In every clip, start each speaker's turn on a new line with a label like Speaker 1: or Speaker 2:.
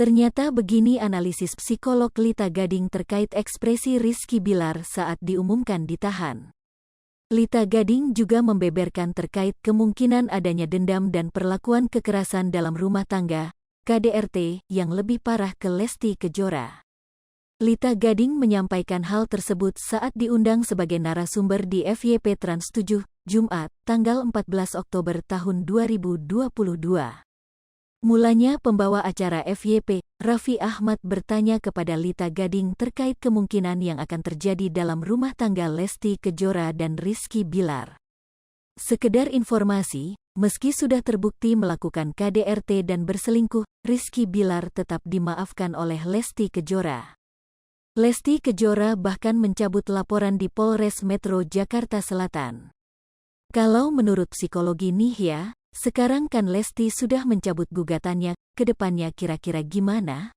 Speaker 1: Ternyata begini analisis psikolog Lita Gading terkait ekspresi Rizky Bilar saat diumumkan ditahan. Lita Gading juga membeberkan terkait kemungkinan adanya dendam dan perlakuan kekerasan dalam rumah tangga, KDRT, yang lebih parah ke Lesti Kejora. Lita Gading menyampaikan hal tersebut saat diundang sebagai narasumber di FYP Trans 7, Jumat, tanggal 14 Oktober tahun 2022. Mulanya pembawa acara FYP, Raffi Ahmad bertanya kepada Lita Gading terkait kemungkinan yang akan terjadi dalam rumah tangga Lesti Kejora dan Rizky Bilar. Sekedar informasi, meski sudah terbukti melakukan KDRT dan berselingkuh, Rizky Bilar tetap dimaafkan oleh Lesti Kejora. Lesti Kejora bahkan mencabut laporan di Polres Metro Jakarta Selatan. Kalau menurut psikologi Nihya, sekarang kan Lesti sudah mencabut gugatannya, ke depannya kira-kira gimana?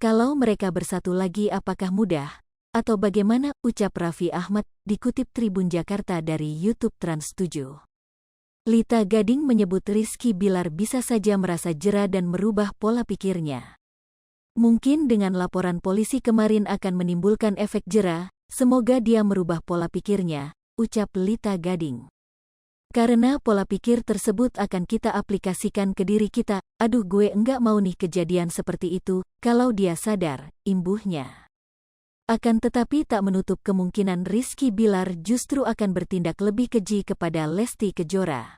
Speaker 1: Kalau mereka bersatu lagi apakah mudah? Atau bagaimana, ucap Raffi Ahmad, dikutip Tribun Jakarta dari YouTube Trans 7. Lita Gading menyebut Rizky Bilar bisa saja merasa jera dan merubah pola pikirnya. Mungkin dengan laporan polisi kemarin akan menimbulkan efek jera, semoga dia merubah pola pikirnya, ucap Lita Gading. Karena pola pikir tersebut akan kita aplikasikan ke diri kita, aduh gue enggak mau nih kejadian seperti itu, kalau dia sadar, imbuhnya. Akan tetapi tak menutup kemungkinan Rizky Bilar justru akan bertindak lebih keji kepada Lesti Kejora.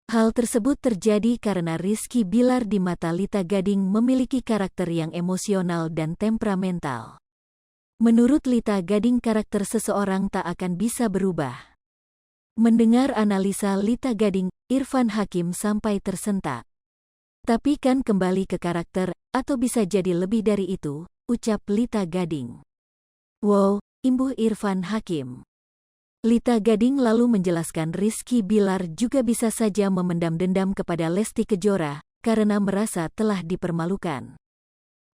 Speaker 1: Hal tersebut terjadi karena Rizky Bilar di mata Lita Gading memiliki karakter yang emosional dan temperamental. Menurut Lita Gading karakter seseorang tak akan bisa berubah. Mendengar analisa Lita Gading, Irfan Hakim sampai tersentak. Tapi kan kembali ke karakter, atau bisa jadi lebih dari itu, ucap Lita Gading. Wow, imbuh Irfan Hakim. Lita Gading lalu menjelaskan Rizky Bilar juga bisa saja memendam dendam kepada Lesti Kejora, karena merasa telah dipermalukan.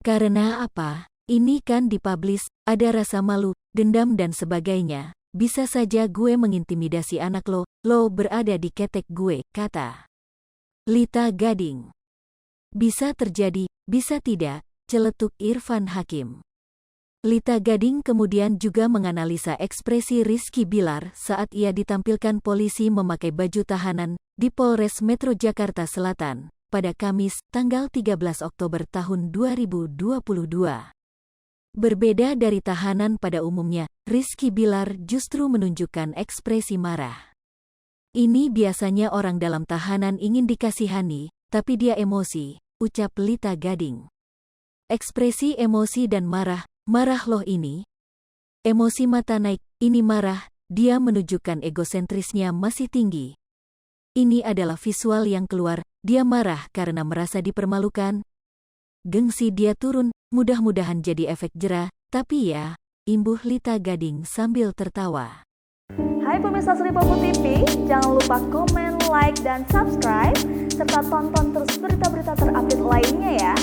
Speaker 1: Karena apa? Ini kan dipublish, ada rasa malu, dendam dan sebagainya. Bisa saja gue mengintimidasi anak lo berada di ketek gue, kata Lita Gading. Bisa terjadi, bisa tidak, celetuk Irfan Hakim. Lita Gading kemudian juga menganalisa ekspresi Rizky Bilar saat ia ditampilkan polisi memakai baju tahanan di Polres Metro Jakarta Selatan pada Kamis, tanggal 13 Oktober tahun 2022. Berbeda dari tahanan pada umumnya, Rizky Bilar justru menunjukkan ekspresi marah. Ini biasanya orang dalam tahanan ingin dikasihani, tapi dia emosi, ucap Lita Gading. Ekspresi emosi dan marah loh ini. Emosi mata naik, ini marah, dia menunjukkan egosentrisnya masih tinggi. Ini adalah visual yang keluar, dia marah karena merasa dipermalukan. Gengsi dia turun, mudah-mudahan jadi efek jera, tapi ya, imbuh Lita Gading sambil tertawa.
Speaker 2: Hai pemirsa Sri Popo TV, jangan lupa komen, like, dan subscribe, serta tonton terus berita-berita terupdate lainnya ya.